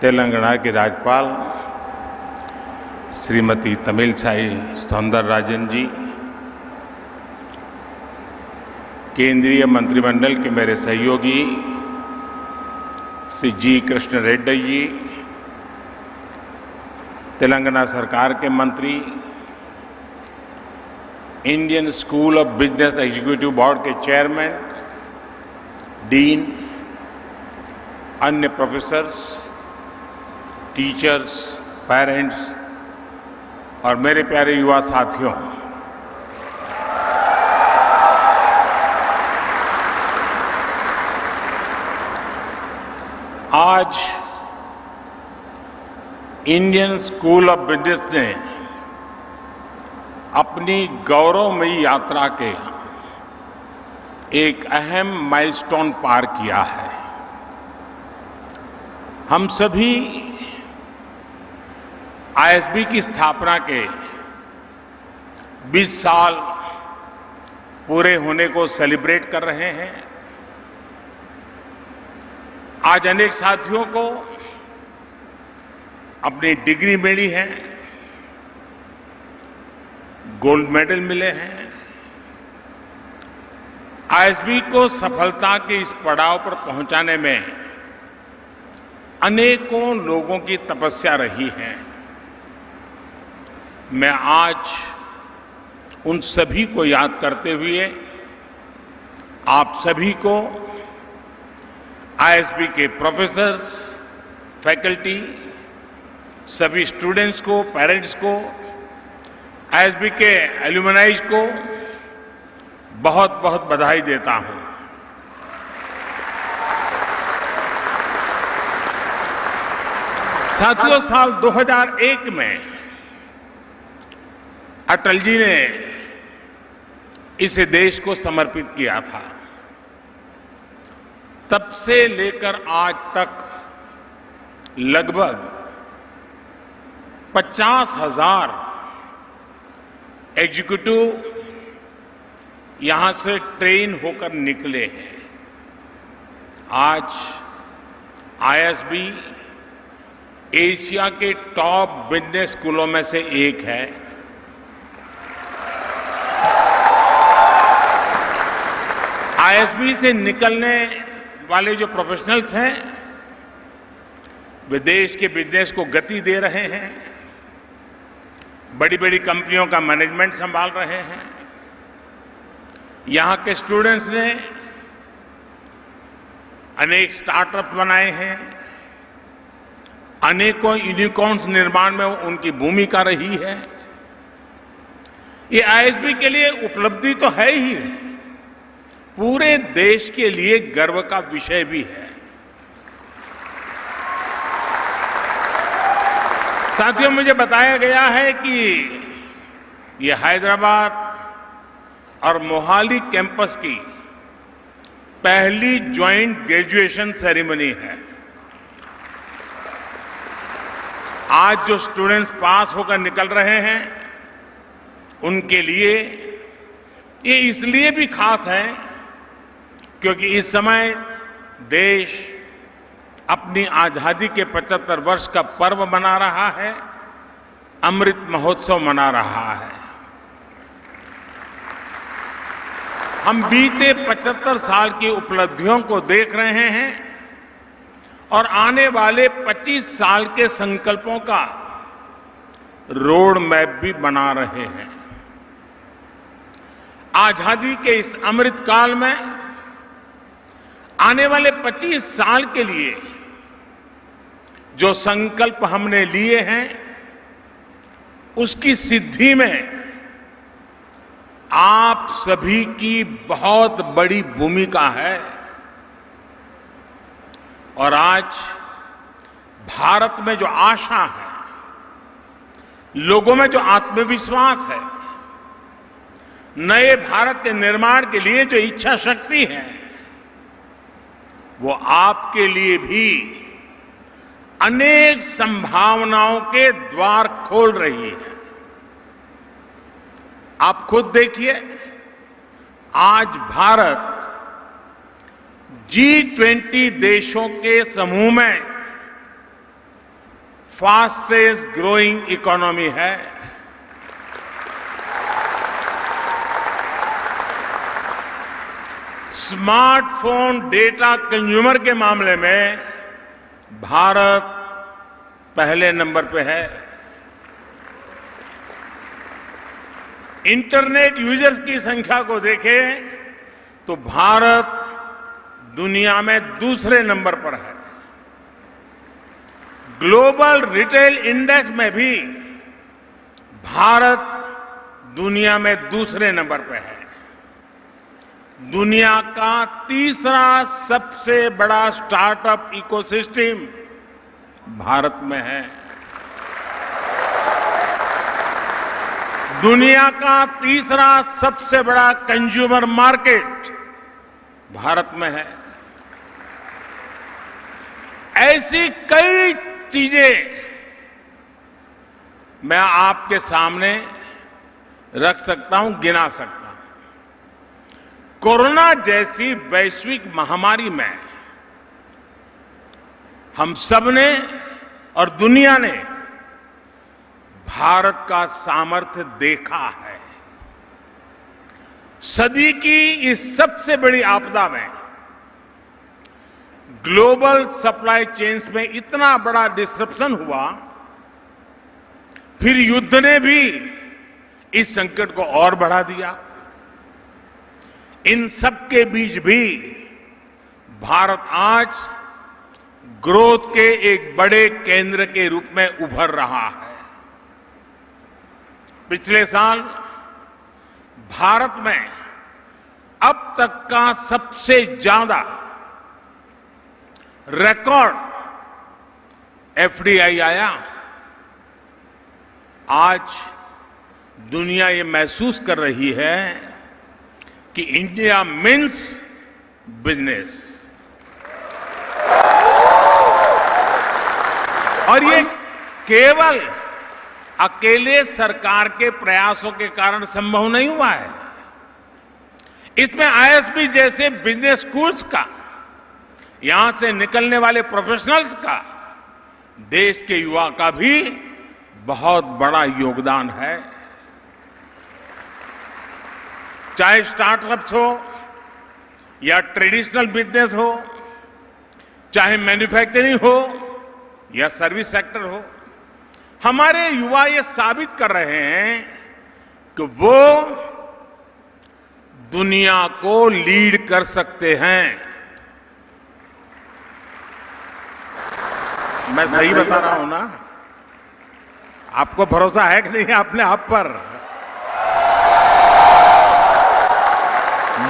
तेलंगाना की राज्यपाल श्रीमती तमिलसाई सौंदरराजन जी, केंद्रीय मंत्रिमंडल के मेरे सहयोगी श्री जी कृष्ण रेड्डी जी, तेलंगाना सरकार के मंत्री, Indian school of business executive board के चेयरमैन, डीन, अन्य प्रोफेसर्स, टीचर्स, पेरेंट्स और मेरे प्यारे युवा साथियों, आज इंडियन स्कूल ऑफ बिजनेस ने अपनी गौरवमयी यात्रा के एक अहम माइलस्टोन पार किया है। हम सभी आईएसबी की स्थापना के 20 साल पूरे होने को सेलिब्रेट कर रहे हैं। आज अनेक साथियों को अपनी डिग्री मिली है, गोल्ड मेडल मिले हैं। आईएसबी को सफलता के इस पड़ाव पर पहुंचाने में अनेकों लोगों की तपस्या रही है। मैं आज उन सभी को याद करते हुए आप सभी को, आईएसबी के प्रोफेसर्स, फैकल्टी, सभी स्टूडेंट्स को, पेरेंट्स को, आईएसबी के एल्यूमनाइज को बहुत बहुत बधाई देता हूं। साथियों, साल 2001 में अटल जी ने इसे देश को समर्पित किया था। तब से लेकर आज तक लगभग 50,000 एग्जीक्यूटिव यहां से ट्रेन होकर निकले हैं। आज आईएसबी एशिया के टॉप बिजनेस स्कूलों में से एक है। आईएसबी से निकलने वाले जो प्रोफेशनल्स हैं, वे देश के बिजनेस को गति दे रहे हैं, बड़ी बड़ी कंपनियों का मैनेजमेंट संभाल रहे हैं। यहां के स्टूडेंट्स ने अनेक स्टार्टअप बनाए हैं, अनेकों यूनिकॉर्न्स निर्माण में उनकी भूमिका रही है। ये आईएसबी के लिए उपलब्धि तो है ही, पूरे देश के लिए गर्व का विषय भी है। साथियों, मुझे बताया गया है कि ये हैदराबाद और मोहाली कैंपस की पहली ज्वाइंट ग्रेजुएशन सेरेमनी है। आज जो स्टूडेंट्स पास होकर निकल रहे हैं, उनके लिए ये इसलिए भी खास है क्योंकि इस समय देश अपनी आजादी के 75 वर्ष का पर्व मना रहा है, अमृत महोत्सव मना रहा है। हम बीते 75 साल की उपलब्धियों को देख रहे हैं और आने वाले 25 साल के संकल्पों का रोड मैप भी बना रहे हैं। आजादी के इस अमृत काल में आने वाले 25 साल के लिए जो संकल्प हमने लिए हैं, उसकी सिद्धि में आप सभी की बहुत बड़ी भूमिका है। और आज भारत में जो आशा है, लोगों में जो आत्मविश्वास है, नए भारत के निर्माण के लिए जो इच्छा शक्ति है, वो आपके लिए भी अनेक संभावनाओं के द्वार खोल रही है। आप खुद देखिए, आज भारत G20 देशों के समूह में फास्टेस्ट ग्रोइंग इकोनॉमी है। स्मार्टफोन डेटा कंज्यूमर के मामले में भारत पहले नंबर पे है। इंटरनेट यूजर्स की संख्या को देखें तो भारत दुनिया में दूसरे नंबर पर है। ग्लोबल रिटेल इंडेक्स में भी भारत दुनिया में दूसरे नंबर पर है। दुनिया का तीसरा सबसे बड़ा स्टार्टअप इकोसिस्टम भारत में है। दुनिया का तीसरा सबसे बड़ा कंज्यूमर मार्केट भारत में है। ऐसी कई चीजें मैं आपके सामने रख सकता हूं, गिना सकता हूं। कोरोना जैसी वैश्विक महामारी में हम सबने और दुनिया ने भारत का सामर्थ्य देखा है। सदी की इस सबसे बड़ी आपदा में ग्लोबल सप्लाई चेन्स में इतना बड़ा डिस्रप्शन हुआ, फिर युद्ध ने भी इस संकट को और बढ़ा दिया। इन सबके बीच भी भारत आज ग्रोथ के एक बड़े केंद्र के रूप में उभर रहा है। पिछले साल भारत में अब तक का सबसे ज्यादा रिकॉर्ड एफडीआई आया। आज दुनिया ये महसूस कर रही है कि इंडिया मीन्स बिजनेस, और ये केवल अकेले सरकार के प्रयासों के कारण संभव नहीं हुआ है। इसमें आईएसबी जैसे बिजनेस स्कूल्स का, यहां से निकलने वाले प्रोफेशनल्स का, देश के युवा का भी बहुत बड़ा योगदान है। चाहे स्टार्टअप्स हो या ट्रेडिशनल बिजनेस हो, चाहे मैन्युफैक्चरिंग हो या सर्विस सेक्टर हो, हमारे युवा ये साबित कर रहे हैं कि वो दुनिया को लीड कर सकते हैं। मैं सही बता रहा हूं ना? आपको भरोसा है कि नहीं अपने आप पर?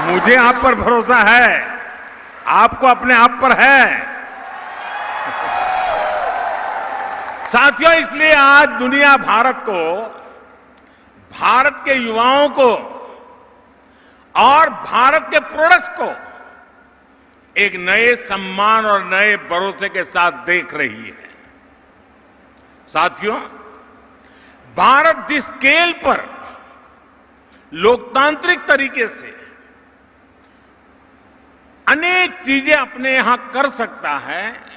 मुझे आप पर भरोसा है, आपको अपने आप पर है। साथियों, इसलिए आज दुनिया भारत को, भारत के युवाओं को और भारत के प्रोडक्ट्स को एक नए सम्मान और नए भरोसे के साथ देख रही है। साथियों, भारत जिस स्केल पर लोकतांत्रिक तरीके से अनेक चीजें अपने यहां कर सकता है,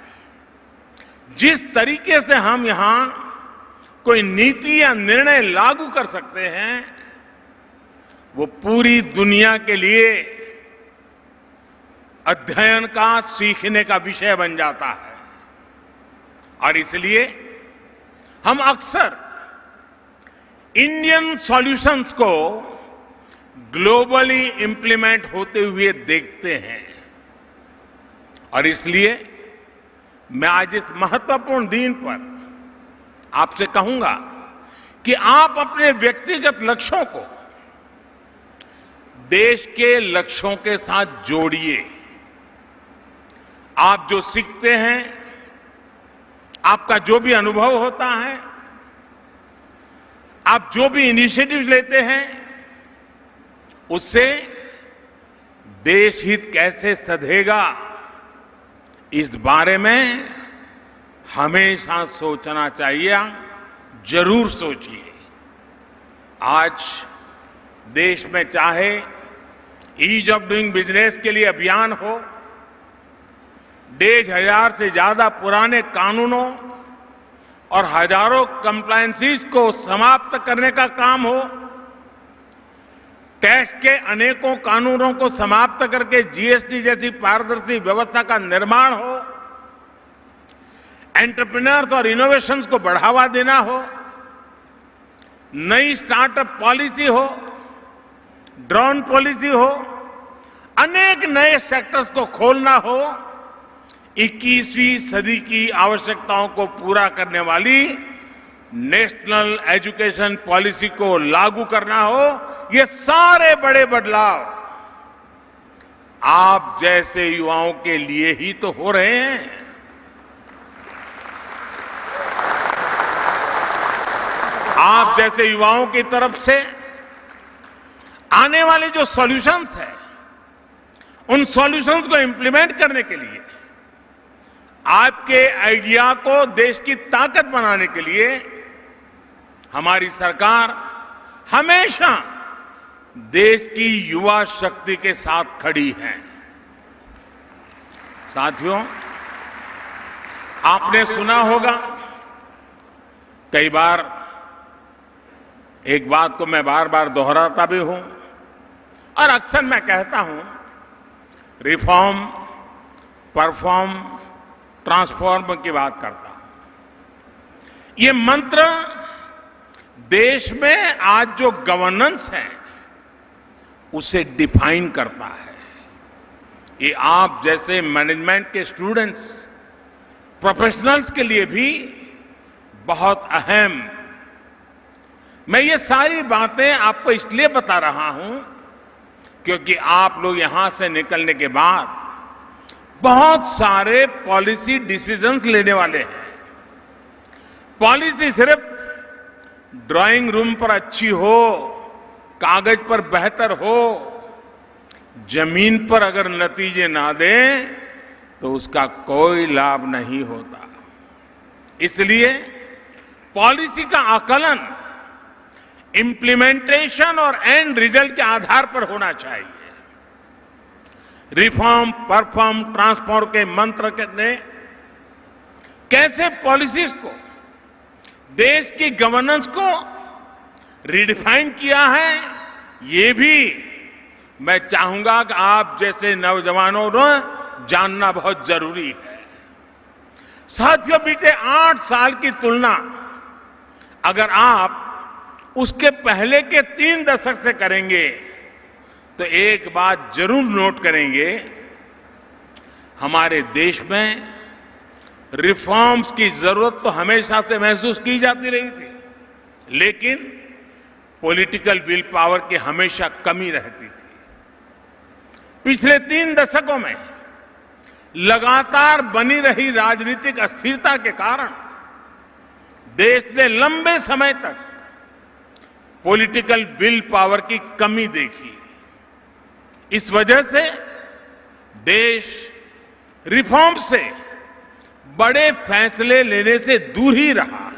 जिस तरीके से हम यहां कोई नीति या निर्णय लागू कर सकते हैं, वो पूरी दुनिया के लिए अध्ययन का, सीखने का विषय बन जाता है। और इसलिए हम अक्सर इंडियन सॉल्यूशंस को ग्लोबली इंप्लीमेंट होते हुए देखते हैं। और इसलिए मैं आज इस महत्वपूर्ण दिन पर आपसे कहूंगा कि आप अपने व्यक्तिगत लक्ष्यों को देश के लक्ष्यों के साथ जोड़िए। आप जो सीखते हैं, आपका जो भी अनुभव होता है, आप जो भी इनिशिएटिव लेते हैं, उससे देश हित कैसे सधेगा, इस बारे में हमेशा सोचना चाहिए। जरूर सोचिए। आज देश में चाहे ईज ऑफ डूइंग बिजनेस के लिए अभियान हो, 1,500 से ज्यादा पुराने कानूनों और हजारों कंप्लायंसेस को समाप्त करने का काम हो, टैक्स के अनेकों कानूनों को समाप्त करके जीएसटी जैसी पारदर्शी व्यवस्था का निर्माण हो, एंटरप्रेन्योर्स और इनोवेशंस को बढ़ावा देना हो, नई स्टार्टअप पॉलिसी हो, ड्रोन पॉलिसी हो, अनेक नए सेक्टर्स को खोलना हो, 21वीं सदी की आवश्यकताओं को पूरा करने वाली नेशनल एजुकेशन पॉलिसी को लागू करना हो, ये सारे बड़े बदलाव आप जैसे युवाओं के लिए ही तो हो रहे हैं। आप जैसे युवाओं की तरफ से आने वाले जो सॉल्यूशंस हैं, उन सॉल्यूशंस को इंप्लीमेंट करने के लिए, आपके आइडिया को देश की ताकत बनाने के लिए हमारी सरकार हमेशा देश की युवा शक्ति के साथ खड़ी है। साथियों, आपने सुना होगा, कई बार एक बात को मैं बार बार दोहराता भी हूं और अक्सर मैं कहता हूं, रिफॉर्म, परफॉर्म, ट्रांसफॉर्म की बात करता हूं। ये मंत्र देश में आज जो गवर्नेंस है उसे डिफाइन करता है। ये आप जैसे मैनेजमेंट के स्टूडेंट्स, प्रोफेशनल्स के लिए भी बहुत अहम। मैं ये सारी बातें आपको इसलिए बता रहा हूं क्योंकि आप लोग यहां से निकलने के बाद बहुत सारे पॉलिसी डिसीजंस लेने वाले हैं। पॉलिसी सिर्फ ड्राइंग रूम पर अच्छी हो, कागज पर बेहतर हो, जमीन पर अगर नतीजे ना दें तो उसका कोई लाभ नहीं होता। इसलिए पॉलिसी का आकलन इंप्लीमेंटेशन और एंड रिजल्ट के आधार पर होना चाहिए। रिफॉर्म, परफॉर्म, ट्रांसफॉर्म के मंत्र ने कैसे पॉलिसीज को, देश की गवर्नेंस को रिडिफाइन किया है, ये भी मैं चाहूंगा कि आप जैसे नौजवानों को जानना बहुत जरूरी है। साथियों, बीते 8 साल की तुलना अगर आप उसके पहले के 3 दशक से करेंगे तो एक बात जरूर नोट करेंगे, हमारे देश में रिफॉर्म्स की जरूरत तो हमेशा से महसूस की जाती रही थी, लेकिन पॉलिटिकल विल पावर की हमेशा कमी रहती थी। पिछले 3 दशकों में लगातार बनी रही राजनीतिक अस्थिरता के कारण देश ने लंबे समय तक पॉलिटिकल विल पावर की कमी देखी। इस वजह से देश रिफॉर्म से बड़े फैसले लेने से दूर ही रहा।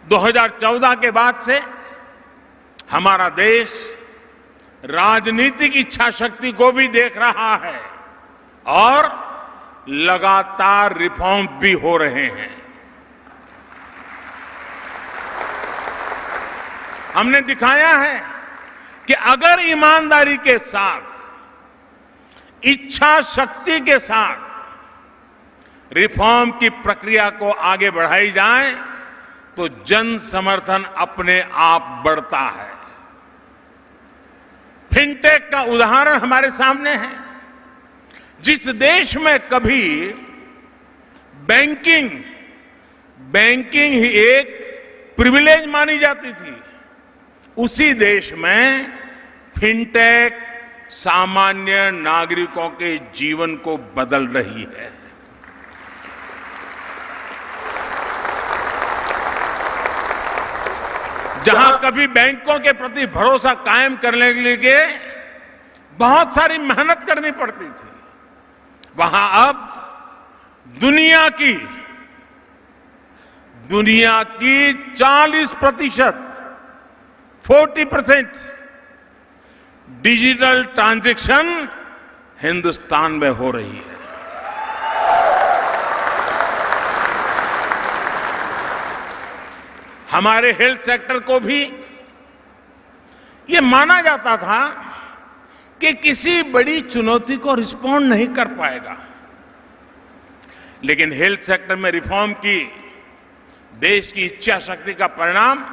2014 के बाद से हमारा देश राजनीतिक इच्छा शक्ति को भी देख रहा है और लगातार रिफॉर्म भी हो रहे हैं। हमने दिखाया है कि अगर ईमानदारी के साथ, इच्छा शक्ति के साथ रिफॉर्म की प्रक्रिया को आगे बढ़ाई जाए तो जन समर्थन अपने आप बढ़ता है। फिनटेक का उदाहरण हमारे सामने है। जिस देश में कभी बैंकिंग ही एक प्रिविलेज मानी जाती थी, उसी देश में फिनटेक सामान्य नागरिकों के जीवन को बदल रही है। जहां कभी बैंकों के प्रति भरोसा कायम करने के लिए बहुत सारी मेहनत करनी पड़ती थी, वहां अब दुनिया की 40% डिजिटल ट्रांजैक्शन हिंदुस्तान में हो रही है। हमारे हेल्थ सेक्टर को भी ये माना जाता था कि किसी बड़ी चुनौती को रिस्पॉन्ड नहीं कर पाएगा, लेकिन हेल्थ सेक्टर में रिफॉर्म की देश की इच्छा शक्ति का परिणाम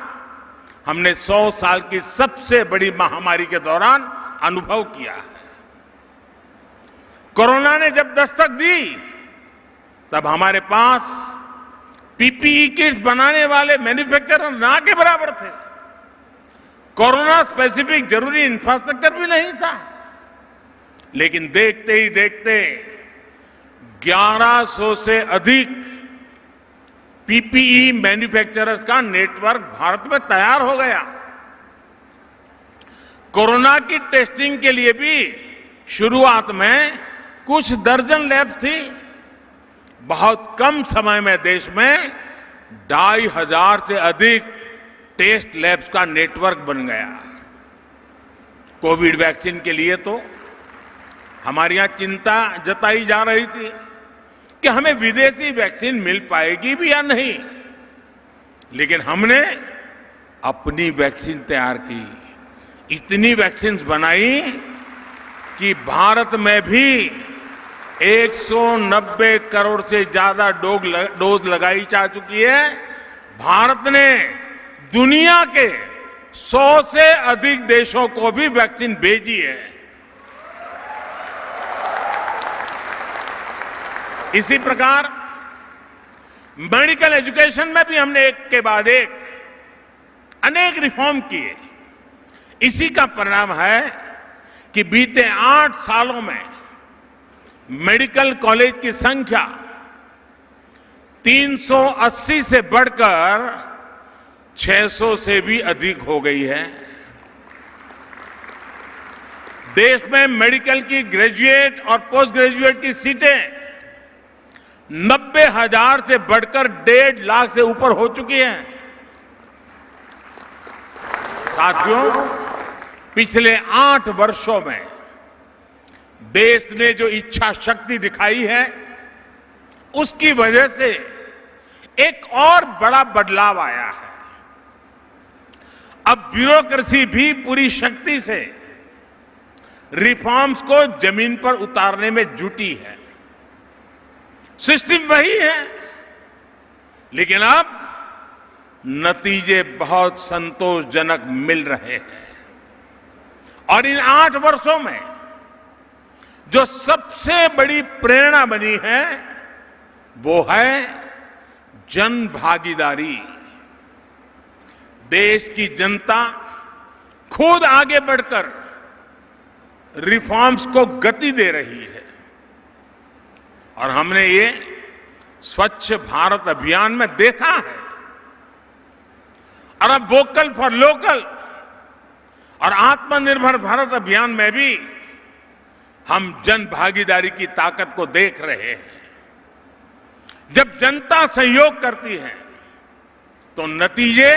हमने 100 साल की सबसे बड़ी महामारी के दौरान अनुभव किया है। कोरोना ने जब दस्तक दी तब हमारे पास पीपीई किट्स बनाने वाले मैन्युफैक्चरर ना के बराबर थे। कोरोना स्पेसिफिक जरूरी इंफ्रास्ट्रक्चर भी नहीं था, लेकिन देखते ही देखते 1100 से अधिक पीपीई मैन्युफैक्चरर्स का नेटवर्क भारत में तैयार हो गया। कोरोना की टेस्टिंग के लिए भी शुरुआत में कुछ दर्जन लैब्स थी। बहुत कम समय में देश में 2500 से अधिक टेस्ट लैब्स का नेटवर्क बन गया। कोविड वैक्सीन के लिए तो हमारे यहां चिंता जताई जा रही थी कि हमें विदेशी वैक्सीन मिल पाएगी भी या नहीं, लेकिन हमने अपनी वैक्सीन तैयार की, इतनी वैक्सीन बनाई कि भारत में भी 190 करोड़ से ज्यादा डोज लगाई जा चुकी है। भारत ने दुनिया के 100 से अधिक देशों को भी वैक्सीन भेजी है। इसी प्रकार मेडिकल एजुकेशन में भी हमने एक के बाद एक अनेक रिफॉर्म किए। इसी का परिणाम है कि बीते 8 सालों में मेडिकल कॉलेज की संख्या 380 से बढ़कर 600 से भी अधिक हो गई है। देश में मेडिकल की ग्रेजुएट और पोस्ट ग्रेजुएट की सीटें 90,000 से बढ़कर 1.5 लाख से ऊपर हो चुकी हैं। साथियों, पिछले 8 वर्षों में देश ने जो इच्छा शक्ति दिखाई है, उसकी वजह से एक और बड़ा बदलाव आया है। अब ब्यूरोक्रेसी भी पूरी शक्ति से रिफॉर्म्स को जमीन पर उतारने में जुटी है। सिस्टम वही है, लेकिन अब नतीजे बहुत संतोषजनक मिल रहे हैं। और इन 8 वर्षों में जो सबसे बड़ी प्रेरणा बनी है वो है जन भागीदारी। देश की जनता खुद आगे बढ़कर रिफॉर्म्स को गति दे रही है। और हमने ये स्वच्छ भारत अभियान में देखा है। और अब वोकल फॉर लोकल और आत्मनिर्भर भारत अभियान में भी हम जन भागीदारी की ताकत को देख रहे हैं। जब जनता सहयोग करती है तो नतीजे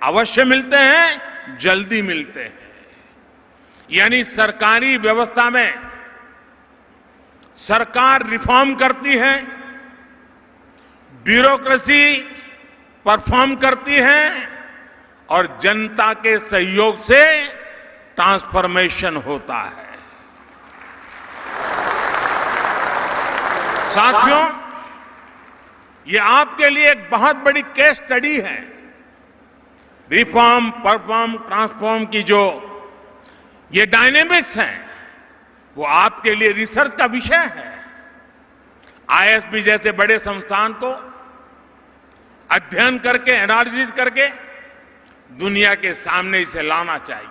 अवश्य मिलते हैं, जल्दी मिलते हैं। यानी सरकारी व्यवस्था में सरकार रिफॉर्म करती है, ब्यूरोक्रेसी परफॉर्म करती है और जनता के सहयोग से ट्रांसफॉर्मेशन होता है। साथियों, ये आपके लिए एक बहुत बड़ी केस स्टडी है। रिफॉर्म, परफॉर्म, ट्रांसफॉर्म की जो ये डायनेमिक्स हैं, वो आपके लिए रिसर्च का विषय है। आईएसबी जैसे बड़े संस्थान को अध्ययन करके, एनालिसिस करके दुनिया के सामने इसे लाना चाहिए।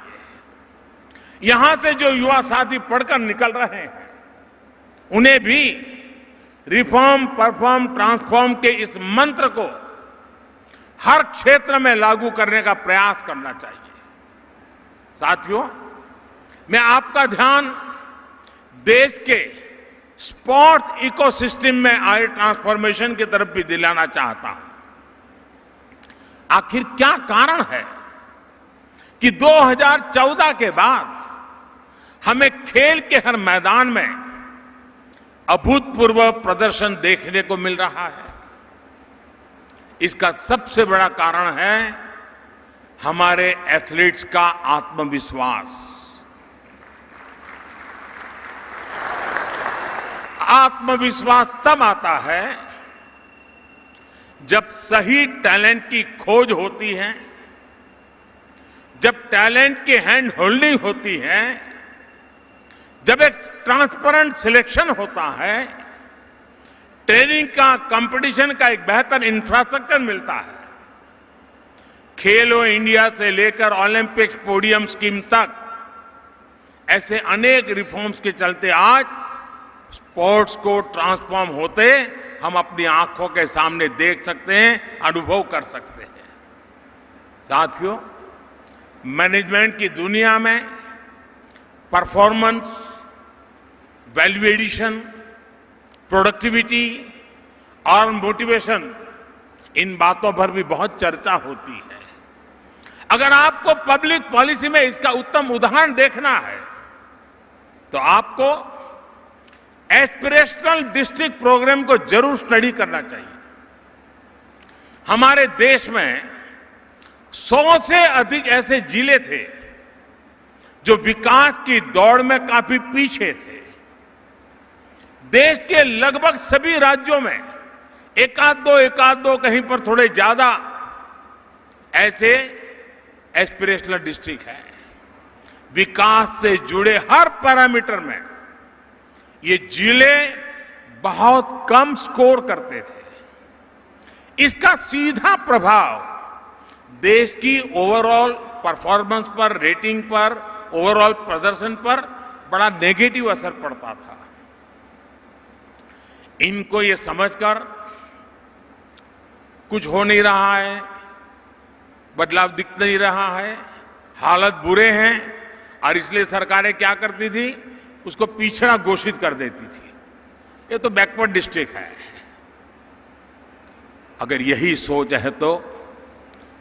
यहां से जो युवा साथी पढ़कर निकल रहे हैं, उन्हें भी रिफॉर्म, परफॉर्म, ट्रांसफॉर्म के इस मंत्र को हर क्षेत्र में लागू करने का प्रयास करना चाहिए। साथियों, मैं आपका ध्यान देश के स्पोर्ट्स इकोसिस्टम में आए ट्रांसफॉर्मेशन की तरफ भी दिलाना चाहता हूं। आखिर क्या कारण है कि 2014 के बाद हमें खेल के हर मैदान में अभूतपूर्व प्रदर्शन देखने को मिल रहा है? इसका सबसे बड़ा कारण है हमारे एथलीट्स का आत्मविश्वास। आत्मविश्वास तब आता है जब सही टैलेंट की खोज होती है, जब टैलेंट की हैंड होल्डिंग होती है, जब एक ट्रांसपेरेंट सिलेक्शन होता है, ट्रेनिंग का, कंपटीशन का एक बेहतर इंफ्रास्ट्रक्चर मिलता है। खेलो इंडिया से लेकर ओलंपिक्स पोडियम स्कीम तक ऐसे अनेक रिफॉर्म्स के चलते आज स्पोर्ट्स को ट्रांसफॉर्म होते हम अपनी आंखों के सामने देख सकते हैं, अनुभव कर सकते हैं। साथियों, मैनेजमेंट की दुनिया में परफॉर्मेंस, वैल्यू एडिशन, प्रोडक्टिविटी और मोटिवेशन, इन बातों पर भी बहुत चर्चा होती है। अगर आपको पब्लिक पॉलिसी में इसका उत्तम उदाहरण देखना है तो आपको एस्पिरेशनल डिस्ट्रिक्ट प्रोग्राम को जरूर स्टडी करना चाहिए। हमारे देश में 100 से अधिक ऐसे जिले थे जो विकास की दौड़ में काफी पीछे थे। देश के लगभग सभी राज्यों में एकाध दो कहीं पर थोड़े ज्यादा ऐसे एस्पिरेशनल डिस्ट्रिक्ट है। विकास से जुड़े हर पैरामीटर में ये जिले बहुत कम स्कोर करते थे। इसका सीधा प्रभाव देश की ओवरऑल परफॉर्मेंस पर, रेटिंग पर, ओवरऑल प्रदर्शन पर बड़ा नेगेटिव असर पड़ता था। इनको ये समझकर कुछ हो नहीं रहा है, बदलाव दिख नहीं रहा है, हालत बुरे हैं और इसलिए सरकारें क्या करती थी, उसको पिछड़ा घोषित कर देती थी। ये तो बैकवर्ड डिस्ट्रिक्ट है। अगर यही सोच है तो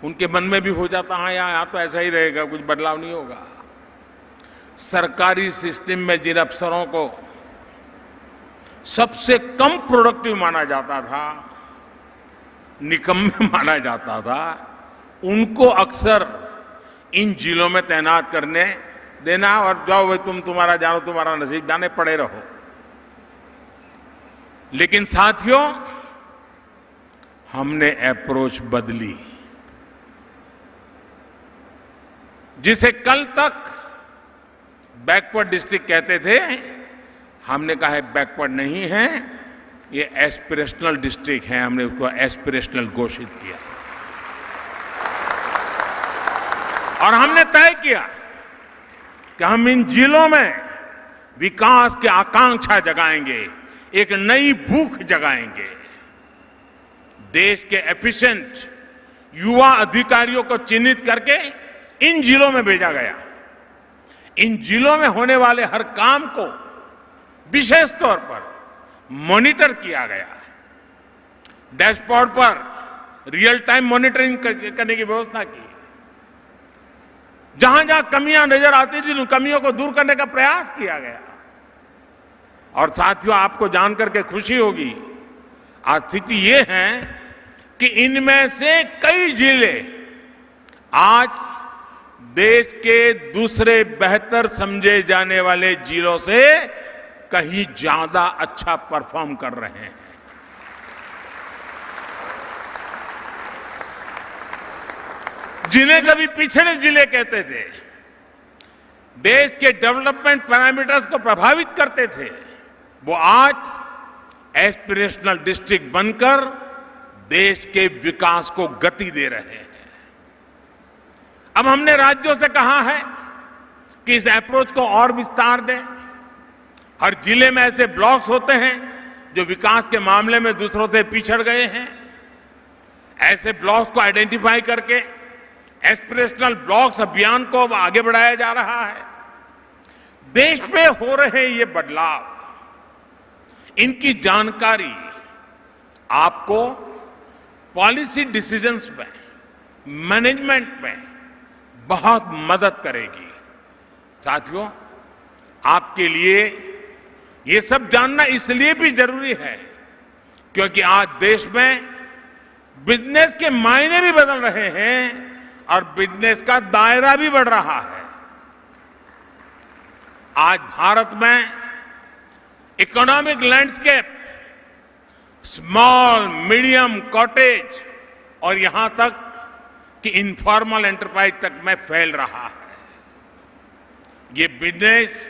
उनके मन में भी हो जाता है यहाँ तो ऐसा ही रहेगा, कुछ बदलाव नहीं होगा। सरकारी सिस्टम में जिन अफसरों को सबसे कम प्रोडक्टिव माना जाता था, निकम्मे माना जाता था, उनको अक्सर इन जिलों में तैनात करने देना और जाओ भाई तुम तुम्हारा जानो, तुम्हारा नसीब, जाने पड़े रहो। लेकिन साथियों, हमने अप्रोच बदली। जिसे कल तक बैकवर्ड डिस्ट्रिक्ट कहते थे, हमने कहा है बैकवर्ड नहीं है, ये एस्पिरेशनल डिस्ट्रिक्ट है। हमने उसको एस्पिरेशनल घोषित किया और हमने तय किया कि हम इन जिलों में विकास की आकांक्षा जगाएंगे, एक नई भूख जगाएंगे। देश के एफिशिएंट युवा अधिकारियों को चिन्हित करके इन जिलों में भेजा गया। इन जिलों में होने वाले हर काम को विशेष तौर पर मॉनिटर किया गया। डैशबोर्ड पर रियल टाइम मॉनिटरिंग करने की व्यवस्था की। जहां जहां कमियां नजर आती थी, उन कमियों को दूर करने का प्रयास किया गया। और साथियों, आपको जानकर के खुशी होगी, आज स्थिति ये है कि इनमें से कई जिले आज देश के दूसरे बेहतर समझे जाने वाले जिलों से कहीं ज्यादा अच्छा परफॉर्म कर रहे हैं। जिन्हें कभी पिछड़े जिले कहते थे, देश के डेवलपमेंट पैरामीटर्स को प्रभावित करते थे, वो आज एस्पिरेशनल डिस्ट्रिक्ट बनकर देश के विकास को गति दे रहे हैं। अब हमने राज्यों से कहा है कि इस अप्रोच को और विस्तार दें। हर जिले में ऐसे ब्लॉक्स होते हैं जो विकास के मामले में दूसरों से पिछड़ गए हैं। ऐसे ब्लॉक्स को आइडेंटिफाई करके एस्पिरेशनल ब्लॉक्स अभियान को अब आगे बढ़ाया जा रहा है। देश में हो रहे ये बदलाव, इनकी जानकारी आपको पॉलिसी डिसीजंस में, मैनेजमेंट में बहुत मदद करेगी। साथियों, आपके लिए ये सब जानना इसलिए भी जरूरी है क्योंकि आज देश में बिजनेस के मायने भी बदल रहे हैं और बिजनेस का दायरा भी बढ़ रहा है। आज भारत में economic landscape small, medium, cottage और यहां तक कि इनफॉर्मल एंटरप्राइज तक में फैल रहा है। ये बिजनेस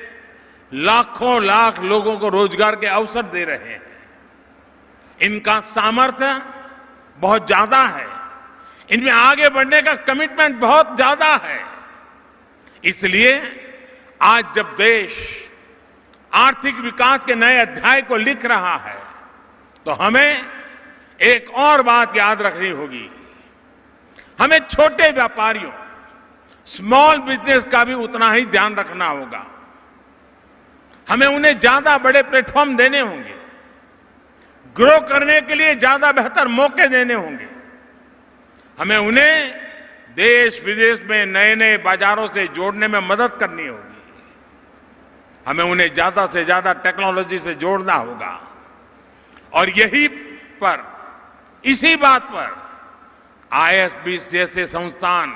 लाखों लाख लोगों को रोजगार के अवसर दे रहे हैं। इनका सामर्थ्य बहुत ज्यादा है, इनमें आगे बढ़ने का कमिटमेंट बहुत ज्यादा है। इसलिए आज जब देश आर्थिक विकास के नए अध्याय को लिख रहा है तो हमें एक और बात याद रखनी होगी। हमें छोटे व्यापारियों, स्मॉल बिजनेस का भी उतना ही ध्यान रखना होगा। हमें उन्हें ज्यादा बड़े प्लेटफॉर्म देने होंगे, ग्रो करने के लिए ज्यादा बेहतर मौके देने होंगे। हमें उन्हें देश विदेश में नए नए बाजारों से जोड़ने में मदद करनी होगी। हमें उन्हें ज्यादा से ज्यादा टेक्नोलॉजी से जोड़ना होगा। और यही पर, इसी बात पर आईएसबी जैसे संस्थान,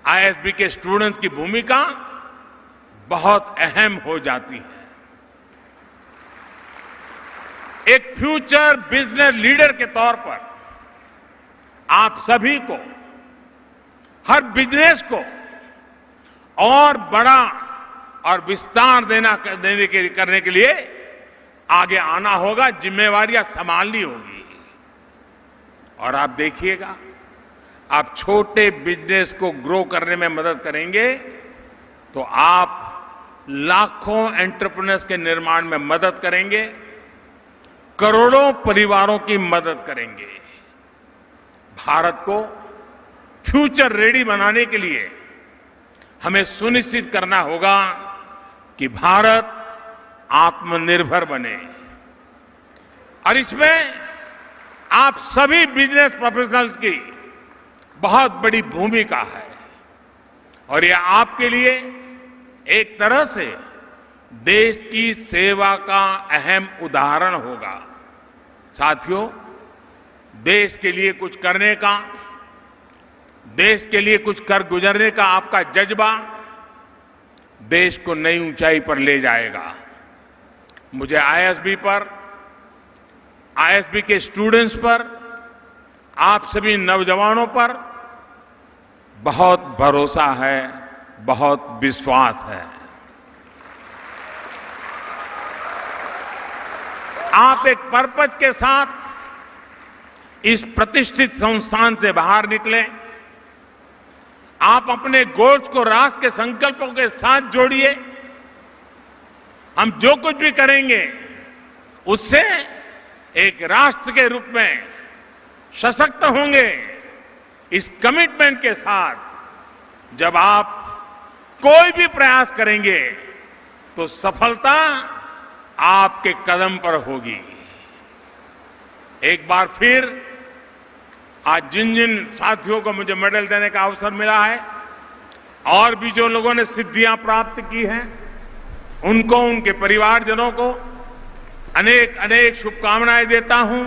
आईएसबी के स्टूडेंट्स की भूमिका बहुत अहम हो जाती है। एक फ्यूचर बिजनेस लीडर के तौर पर आप सभी को, हर बिजनेस को और बड़ा और विस्तार करने के लिए आगे आना होगा, जिम्मेवारियां संभालनी होगी। और आप देखिएगा, आप छोटे बिजनेस को ग्रो करने में मदद करेंगे तो आप लाखों एंटरप्रेन्योर्स के निर्माण में मदद करेंगे, करोड़ों परिवारों की मदद करेंगे। भारत को फ्यूचर रेडी बनाने के लिए हमें सुनिश्चित करना होगा कि भारत आत्मनिर्भर बने। और इसमें आप सभी बिजनेस प्रोफेशनल्स की बहुत बड़ी भूमिका है। और यह आपके लिए एक तरह से देश की सेवा का अहम उदाहरण होगा। साथियों, देश के लिए कुछ करने का, देश के लिए कुछ कर गुजरने का आपका जज्बा देश को नई ऊंचाई पर ले जाएगा। मुझे आईएसबी पर, आईएसबी के स्टूडेंट्स पर, आप सभी नौजवानों पर बहुत भरोसा है, बहुत विश्वास है। आप एक पर्पज के साथ इस प्रतिष्ठित संस्थान से बाहर निकले। आप अपने गोल्स को राष्ट्र के संकल्पों के साथ जोड़िए। हम जो कुछ भी करेंगे उससे एक राष्ट्र के रूप में सशक्त होंगे। इस कमिटमेंट के साथ जब आप कोई भी प्रयास करेंगे तो सफलता आपके कदम पर होगी। एक बार फिर आज जिन जिन साथियों को मुझे मेडल देने का अवसर मिला है और भी जो लोगों ने सिद्धियां प्राप्त की हैं, उनको, उनके परिवारजनों को अनेक अनेक शुभकामनाएं देता हूं।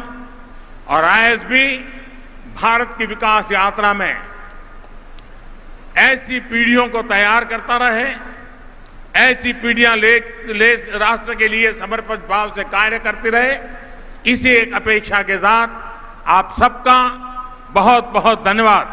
और आईएसबी भारत की विकास यात्रा में ऐसी पीढ़ियों को तैयार करता रहे, ऐसी पीढ़ियां राष्ट्र के लिए समर्पित भाव से कार्य करती रहे। इसी एक अपेक्षा के साथ आप सबका बहुत बहुत धन्यवाद।